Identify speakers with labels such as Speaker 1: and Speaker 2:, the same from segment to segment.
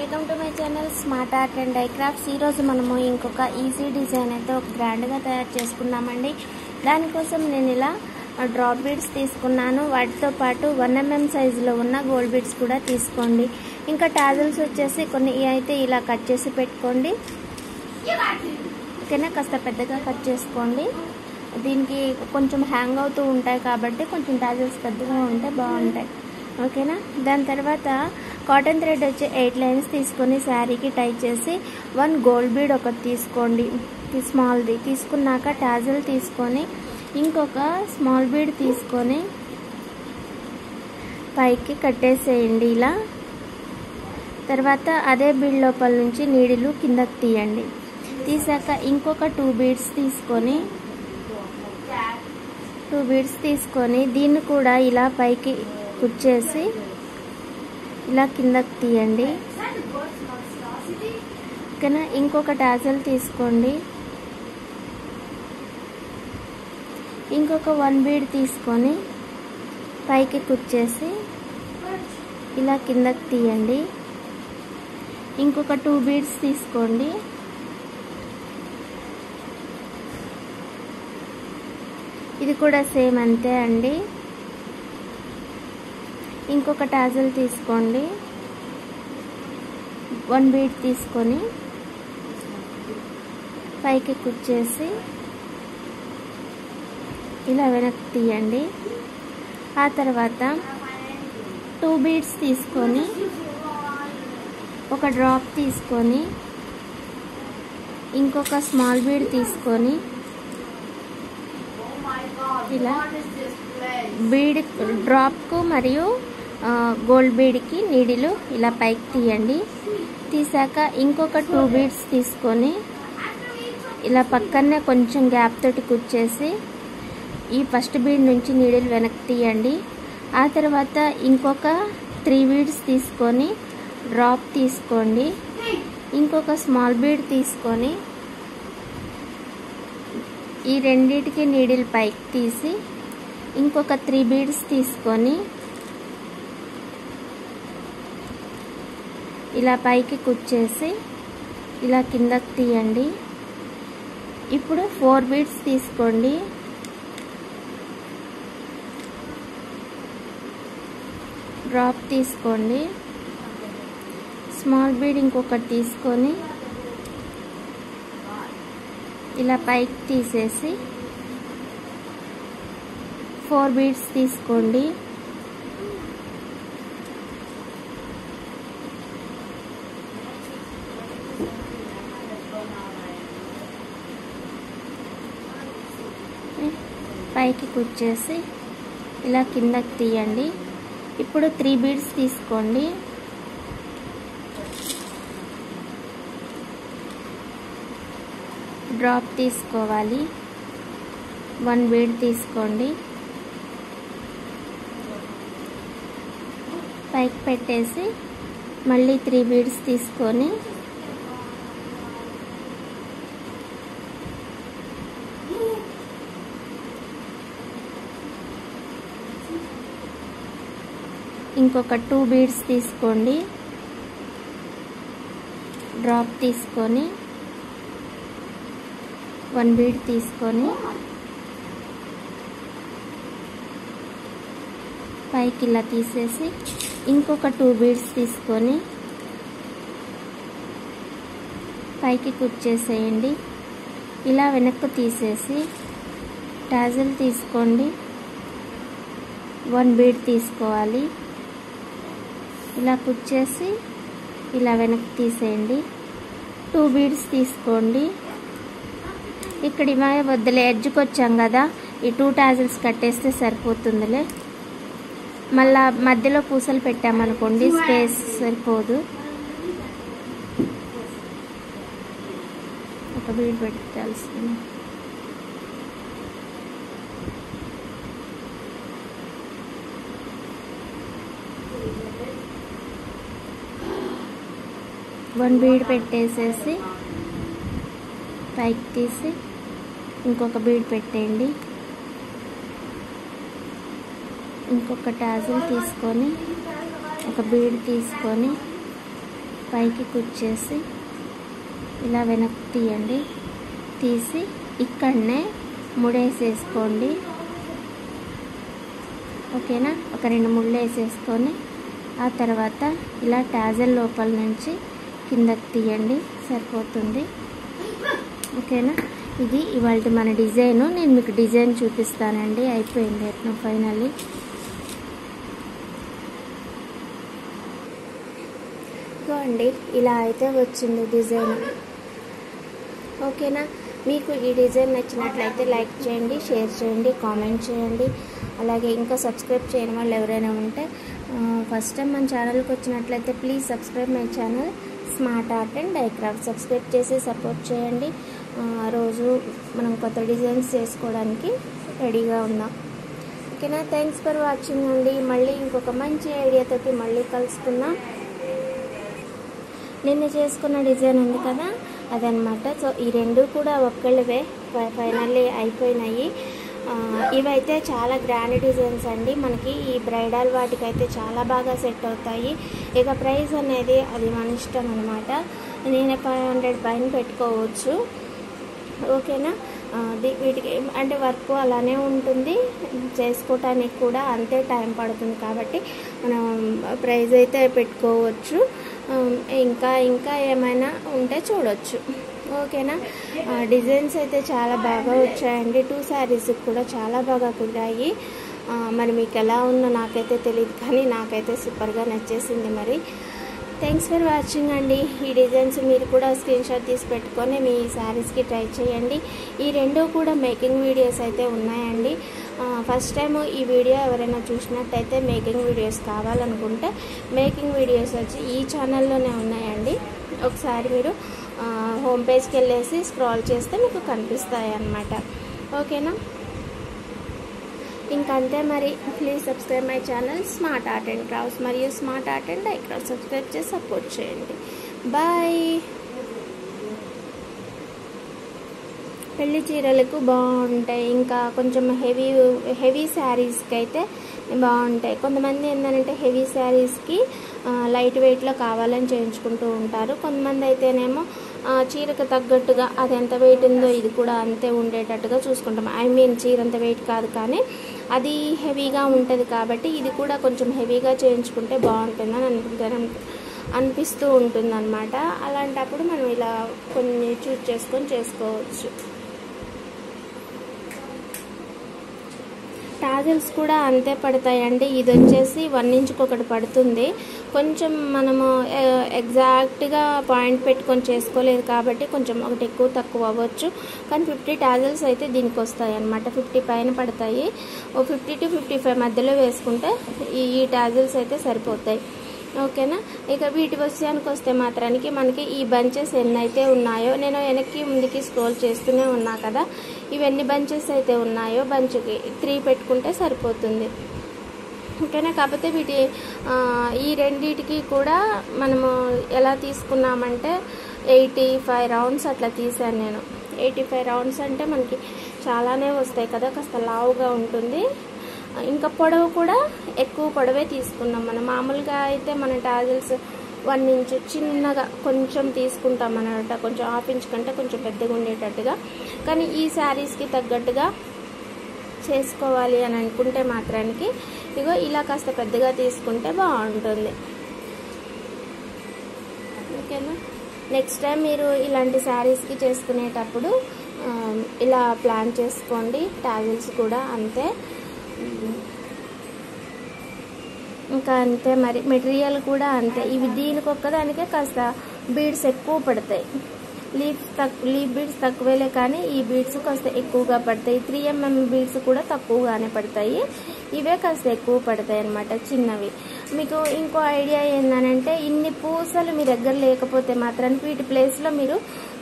Speaker 1: Welcome to my channel smart art and die crafts. ఈరోజు మనము ఇంకొక ఈజీ డిజైన్ అయితే ఒక గ్రాండ్గా తయారు చేసుకున్నామండి. దానికోసం నేను ఇలా డ్రాప్ బీడ్స్ తీసుకున్నాను. వాటితో పాటు 1 mm సైజులో ఉన్న గోల్డ్ బీడ్స్ కూడా తీసుకోండి. ఇంకా టాజల్స్ వచ్చేసి కొన్ని అయితే ఇలా కట్ చేసి పెట్టుకోండి. ఓకేనా, కాస్త పెద్దగా కట్ చేసుకోండి. దీనికి కొంచెం హ్యాంగ్ అవుతూ ఉంటాయి కాబట్టి కొంచెం టాజల్స్ పెద్దగా ఉంటే బాగుంటాయి. ఓకేనా, దాని తర్వాత కాటన్ థ్రెడ్ వచ్చి 8 లైన్స్ తీసుకొని శారీకి టై చేసి 1 గోల్డ్ బీడ్ ఒకటి తీసుకోండి, స్మాల్ది. తీసుకున్నాక టాజల్ తీసుకొని ఇంకొక స్మాల్ బీడ్ తీసుకొని పైకి కట్టేసేయండి ఇలా. తర్వాత అదే బీడ్ లోపల నుంచి నీడిలు కిందకి తీయండి. తీసాక ఇంకొక 2 బీడ్స్ తీసుకొని దీన్ని కూడా ఇలా పైకి కుచ్చేసి ఇలా కిందకి తీయండి. ఓకేనా, ఇంకొక టాజల్ తీసుకోండి. ఇంకొక 1 బీడ్ తీసుకొని పైకి కుచ్చేసి ఇలా కిందకి తీయండి. ఇంకొక 2 బీడ్స్ తీసుకోండి. ఇది కూడా సేమ్ అంతే అండి. ఇంకొక టాజల్ తీసుకోండి. 1 బీడ్ తీసుకొని పైకి కుచ్చేసి ఇలా వెనక్కి తీయండి. ఆ తర్వాత 2 బీడ్స్ తీసుకొని ఒక డ్రాప్ తీసుకొని ఇంకొక స్మాల్ బీడ్ తీసుకొని ఇలా బీడ్ డ్రాప్కు మరియు గోల్డ్ బీడ్కి నీడిలు ఇలా పైకి తీయండి. తీసాక ఇంకొక 2 బీడ్స్ తీసుకొని ఇలా పక్కనే కొంచెం గ్యాప్ తోటి కుచ్చేసి ఈ ఫస్ట్ బీడ్ నుంచి నీడిలు వెనక్కి తీయండి. ఆ తర్వాత ఇంకొక 3 బీడ్స్ తీసుకొని డ్రాప్ తీసుకోండి. ఇంకొక స్మాల్ బీడ్ తీసుకొని ఈ రెండిటికి నీడిల్ పైకి తీసి ఇంకొక 3 బీడ్స్ తీసుకొని ఇలా పైకి కుచ్చేసి ఇలా కిందకి తీయండి. ఇప్పుడు 4 బీడ్స్ తీసుకోండి. డ్రాప్ తీసుకోండి. స్మాల్ బీడ్ ఇంకొకటి తీసుకొని ఇలా పైకి తీసేసి 4 బీడ్స్ తీసుకోండి. పైకి కుచ్చేసి ఇలా కిందకి తీయండి. ఇప్పుడు 3 బీడ్స్ తీసుకోండి. డ్రాప్ తీసుకోవాలి. 1 బీడ్ తీసుకోండి. పైకి పెట్టేసి మళ్ళీ 3 బీడ్స్ తీసుకొని ఇంకొక 2 బీడ్స్ తీసుకోండి. డ్రాప్ తీసుకొని 1 బీడ్ తీసుకొని పైకి ఇలా తీసేసి ఇంకొక 2 బీడ్స్ తీసుకొని పైకి కుచ్చేసేయండి. ఇలా వెనక్కు తీసేసి టాజల్ తీసుకోండి. 1 బీడ్ తీసుకోవాలి. ఇలా కుచ్చేసి ఇలా వెనక్కి తీసేయండి. 2 బీడ్స్ తీసుకోండి. ఇక్కడ ఇమాయ వద్దులే, ఎడ్జ్కి వచ్చాం కదా, ఈ 2 టాజల్స్ కట్టేస్తే సరిపోతుందిలే. మళ్ళా మధ్యలో పూసలు పెట్టామనుకోండి స్పేస్ సరిపోదు. ఒక బీడ్ పెట్టాల్సింది. వన్ బీడ్ పెట్టేసేసి పైకి తీసి ఇంకొక బీడ్ పెట్టేయండి. ఇంకొక టాజిల్ తీసుకొని ఒక బీడ్ తీసుకొని పైకి కుచ్చేసి ఇలా వెనక్కి తీయండి. తీసి ఇక్కడనే ముడేసేసుకోండి. ఓకేనా? ఒక 2 ముళ్ళు వేసేసుకొని ఆ తర్వాత ఇలా టాజల్ లోపల నుంచి కిందకి తీయండి, సరిపోతుంది. ఓకేనా? ఇది ఇవాళ మన డిజైను. నేను మీకు డిజైన్ చూపిస్తానండి. అయిపోయింది ఫైనల్లీ. అండి ఇలా అయితే వచ్చింది డిజైన్. ఓకేనా? మీకు ఈ డిజైన్ నచ్చినట్లయితే లైక్ చేయండి, షేర్ చేయండి, కామెంట్ చేయండి. అలాగే ఇంకా సబ్స్క్రైబ్ చేయని వాళ్ళు ఎవరైనా ఉంటే ఫస్ట్ టైం మన ఛానల్కి వచ్చినట్లయితే please subscribe my channel smart art and DIY craft. Subscribe చేసి సపోర్ట్ చేయండి. రోజు మనం కొత్త డిజైన్స్ చేసుకోవడానికి రెడీగా ఉందాం. ఓకేనా? థ్యాంక్స్ ఫర్ వాచింగ్ అండి. మళ్ళీ ఇంకొక మంచి ఐడియాతోటి మళ్ళీ కలుసుకుందాం. నిన్న చేసుకున్న డిజైన్ ఉంది కదా, అదనమాట. సో ఈ 2 కూడా ఒక్కళ్ళవే ఫైనల్లీ అయిపోయినాయి. ఇవైతే చాలా గ్రాండ్ డిజైన్స్ అండి. మనకి ఈ బ్రైడల్ వాటికైతే చాలా బాగా సెట్ అవుతాయి. ఇక ప్రైస్ అనేది అది మన ఇష్టం అనమాట. నేను 500 పైన పెట్టుకోవచ్చు. ఓకేనా? వీటికి అంటే వర్క్ అలానే ఉంటుంది, చేసుకోవటానికి కూడా అంతే టైం పడుతుంది కాబట్టి మనం ప్రైస్ అయితే పెట్టుకోవచ్చు. ఇంకా ఏమైనా ఉంటే చూడొచ్చు. ఓకేనా? డిజైన్స్ అయితే చాలా బాగా వచ్చాయండి. 2 శారీస్ కూడా చాలా బాగా కుదిరాయి. మరి మీకు ఎలా ఉందో నాకైతే తెలియదు, కానీ నాకైతే సూపర్గా నచ్చేసింది. మరి థ్యాంక్స్ ఫర్ వాచింగ్ అండి. ఈ డిజైన్స్ మీరు కూడా స్క్రీన్ షాట్ తీసి పెట్టుకొని మీ శారీస్కి ట్రై చేయండి. ఈ 2 కూడా మేకింగ్ వీడియోస్ అయితే ఉన్నాయండి. ఫస్ట్ టైం ఈ వీడియో ఎవరైనా చూసినట్టయితే మేకింగ్ వీడియోస్ కావాలనుకుంటే మేకింగ్ వీడియోస్ వచ్చి ఈ ఛానల్లోనే ఉన్నాయండి. ఒకసారి మీరు హోమ్ పేజ్కి వెళ్ళేసి స్క్రాల్ చేస్తే మీకు కనిపిస్తాయి అన్నమాట. ఓకేనా? ఇంకంతే మరి. Please subscribe my channel smart art and crafts మరియు smart art and die crafts. Subscribe చేసి సపోర్ట్ చేయండి. బాయ్. పెళ్లి చీరలకు బాగుంటాయి. ఇంకా కొంచెం హెవీ శారీస్కి అయితే బాగుంటాయి. కొంతమంది ఏంటంటే హెవీ శారీస్కి లైట్ వెయిట్లో కావాలని చేయించుకుంటూ ఉంటారు. కొంతమంది అయితేనేమో చీరకు తగ్గట్టుగా అది ఎంత వెయిట్ ఉందో ఇది కూడా అంతే ఉండేటట్టుగా చూసుకుంటాం. చీర అంత వెయిట్ కాదు, కానీ అది హెవీగా ఉంటుంది కాబట్టి ఇది కూడా కొంచెం హెవీగా చేయించుకుంటే బాగుంటుందని అనిపిస్తూ ఉంటుంది అన్నమాట. అలాంటప్పుడు మనం ఇలా కొన్ని చూస్ చేసుకొని చేసుకోవచ్చు. టాజల్స్ కూడా అంతే పడతాయండి. ఇది వచ్చేసి 1 ఇంచుకి ఒకటి పడుతుంది. కొంచెం మనము ఎగ్జాక్ట్గా పాయింట్ పెట్టుకొని చేసుకోలేదు కాబట్టి కొంచెం ఒకటి ఎక్కువ తక్కువ అవ్వచ్చు. కానీ 50 టాజల్స్ అయితే దీనికి వస్తాయి అన్నమాట. 50 పైన పడతాయి. 50 to 55 మధ్యలో వేసుకుంటే ఈ టాజల్స్ అయితే సరిపోతాయి. ఓకేనా? ఇక వీటి విషయానికి వస్తే మాత్రానికి మనకి ఈ బంచెస్ ఎన్నైతే ఉన్నాయో, నేను వెనక్కి ముందుకి స్క్రోల్ చేస్తూనే ఉన్నా కదా, ఇవన్నీ బంచెస్ అయితే ఉన్నాయో బంచ్కి 3 పెట్టుకుంటే సరిపోతుంది. ఓకేనా? కాకపోతే ఈ రెండిటికి కూడా మనము ఎలా తీసుకున్నామంటే 85 రౌండ్స్ అట్లా తీసాను నేను. 85 రౌండ్స్ అంటే మనకి చాలానే వస్తాయి కదా, కాస్త లావుగా ఉంటుంది. ఇంకా పొడవు కూడా ఎక్కువ పొడవే తీసుకున్నాం. మనం మామూలుగా అయితే మన టాజల్స్ 1 ఇంచు చిన్నగా కొంచెం తీసుకుంటాం అన్నమాట, కొంచెం 1/2 ఇంచ్ కంటే కొంచెం పెద్దగా ఉండేటట్టుగా. కానీ ఈ శారీస్కి తగ్గట్టుగా చేసుకోవాలి అని అనుకుంటే మాత్రానికి ఇగో ఇలా కాస్త పెద్దగా తీసుకుంటే బాగుంటుంది. ఓకేనా? నెక్స్ట్ టైం మీరు ఇలాంటి శారీస్కి చేసుకునేటప్పుడు ఇలా ప్లాన్ చేసుకోండి. టాజల్స్ కూడా అంతే. ఇంకా అంతే మరి. మెటీరియల్ కూడా అంతే. ఇవి దీనికి ఒక్కదానికే కాస్త బీడ్స్ ఎక్కువ పడతాయి. లీఫ్ బీడ్స్ తక్కువేలే, కానీ ఈ బీడ్స్ కాస్త ఎక్కువగా పడతాయి. 3mm బీడ్స్ కూడా తక్కువగానే పడతాయి. ఇవే కాస్త ఎక్కువ పడతాయి అన్నమాట, చిన్నవి. మీకు ఇంకో ఐడియా ఏంటంటే ఇన్ని పూసలు మీ దగ్గర లేకపోతే మాత్రం వీటి ప్లేస్లో మీరు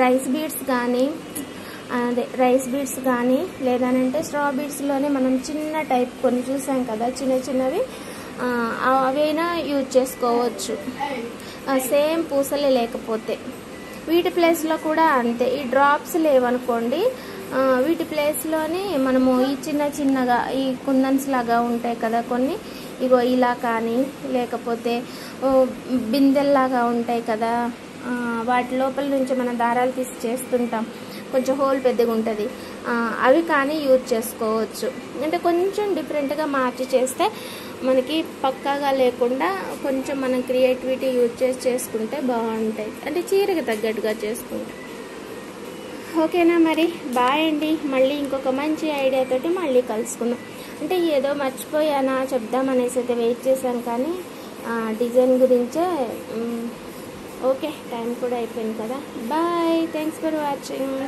Speaker 1: రైస్ బీడ్స్ కానీ లేదనంటే స్ట్రా బీడ్స్లోనే మనం చిన్న టైప్ కొన్ని చూసాం కదా, చిన్నవి అవైనా యూజ్ చేసుకోవచ్చు, సేమ్ పూసలే లేకపోతే. వీటి ప్లేస్లో కూడా అంతే. ఈ డ్రాప్స్ లేవనుకోండి, వీటి ప్లేస్లోని మనము ఈ చిన్నగా ఈ కుందన్స్ లాగా ఉంటాయి కదా కొన్ని, ఇగో ఇలా కానీ లేకపోతే బిందెల్లాగా ఉంటాయి కదా, వాటి లోపల నుంచి మనం దారాలు తీసి చేస్తుంటాం, కొంచెం హోల్ పెద్దగా ఉంటుంది, అవి కానీ యూజ్ చేసుకోవచ్చు. అంటే కొంచెం డిఫరెంట్గా మార్చి చేస్తే మనకి పక్కాగా లేకుండా కొంచెం మనం క్రియేటివిటీ యూజ్ చేసి చేసుకుంటే బాగుంటాయి, అంటే చీరకి తగ్గట్టుగా చేసుకుంటే. ఓకేనా మరి, బాయ్ అండి. మళ్ళీ ఇంకొక మంచి ఐడియాతోటి మళ్ళీ కలుసుకుందాం. అంటే ఏదో మర్చిపోయానా చెప్దామనేసి అయితే వెయిట్ చేశాను, కానీ డిజైన్ గురించే. ఓకే, టైం కూడా అయిపోయింది కదా. Bye, thanks for watching.